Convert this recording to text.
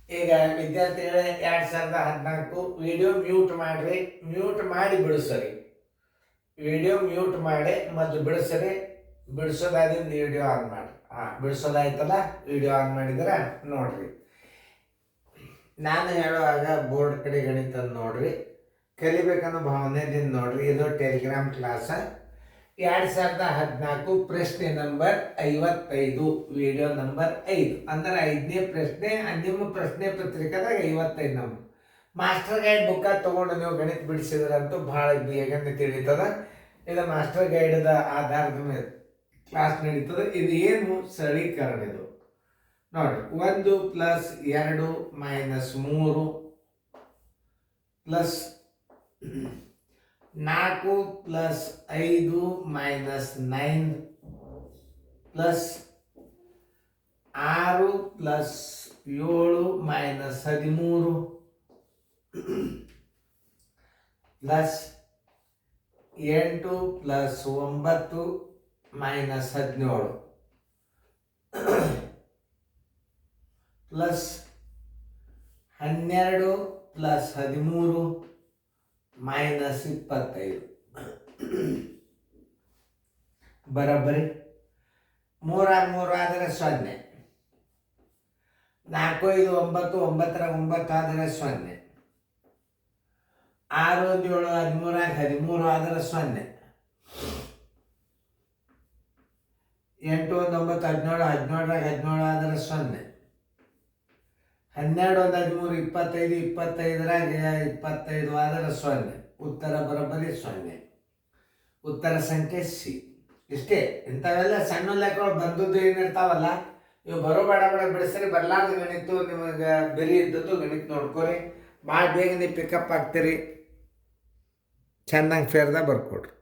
ಈಗ ವಿದ್ಯಾರ್ಥಿಗಳೇ 2014 video mute ಮಾಡ್ರಿ, ಮ್ಯೂಟ್ ಮಾಡಿ ಬಿಡಿಸ್ರಿ. ವಿಡಿಯೋ ಮ್ಯೂಟ್ ಮಾಡಿ ಮತ್ತು ಬಿಡಿಸ್ರಿ. ಬಿಡಿಸೋದಾದಿಂದ ವಿಡಿಯೋ ಆನ್ ಮಾಡಿ. ಬಿಡಿಸೋದಾಯ್ತಲ್ಲ, ವಿಡಿಯೋ ಆನ್ ಮಾಡಿದ್ರೆ ನೋಡ್ರಿ. ನಾನು ಹೇಳುವಾಗ ಬೋರ್ಡ್ ಕಡೆ ಗಣಿತ ನೋಡ್ರಿ, ಕಲಿಬೇಕನ್ನೋ ಭಾವನೆದಿಂದ ನೋಡ್ರಿ. ಇದು ಟೆಲಿಗ್ರಾಮ್ ಕ್ಲಾಸ. 2014 ಪ್ರಶ್ನೆ ನಂಬರ್ 55, ವಿಡಿಯೋ ನಂಬರ್ 5. ಅಂದ್ರೆ 5ನೇ ಪ್ರಶ್ನೆ. ನಿಮ್ಮ ಪ್ರಶ್ನೆ ಪತ್ರಿಕೆದಾಗ 55 ನಂಬರ್. ಮಾಸ್ಟರ್ ಗೈಡ್ ಬುಕ್ಕ ತೊಗೊಂಡು ನೀವು ಗಣಿತ ಬಿಡಿಸಿದ್ರಂತೂ ಭಾಳ ಬೇಗನೆ ತಿಳಿತದ. ಇದು ಮಾಸ್ಟರ್ ಗೈಡದ ಆಧಾರದ ಮೇಲೆ ಕ್ಲಾಸ್ ನಡೀತದೆ. ಇದು ಏನು ಸರಳೀಕರಣ. ಇದು ನೋಡಿ, 1 + 2 - 3 ಪ್ಲಸ್ 4 + 5 - 9 ಪ್ಲಸ್ 6 + 7 - 13 ಪ್ಲಸ್ 8 + 9 - 17 ಪ್ಲಸ್ 12 + 13 - 25. ಬರೋಬ್ಬರಿ. 3 ಆದರೆ 0. 4 5 9, 9 9 ಆದರೆ 0. 6 1 7 13 ಆದರೆ 0. 8 1 9 17 17 ಆದರೆ 0. 12 1 13 25 25 ಆದರೆ 0. ಉತ್ತರ ಬರೋಬ್ಬರಿ 0. ಉತ್ತರ ಸಂಖ್ಯೆ ಸಿ. ಇಷ್ಟೇ. ಇಂಥವೆಲ್ಲ ಸಣ್ಣ ಲೆಕ್ಕಗಳು ಬಂದದ್ದು ಏನಿರ್ತಾವಲ್ಲ, ಇವು ಬಡ ಬಿಡಿಸ್ರಿ. ಬರ್ಲಾರ್ದು ಗಣಿತು ನಿಮಗೆ ಬೆರಿ ಇದ್ದದ್ದು ಗಣಿತ ನೋಡ್ಕೊರಿ. ಭಾಳ ಬೇಗ ನೀವು ಪಿಕಪ್ ಆಗ್ತೀರಿ. ಚೆನ್ನಾಗಿ ಫೇರ್ದಾಗ ಬರ್ಕೊಡ್ರಿ.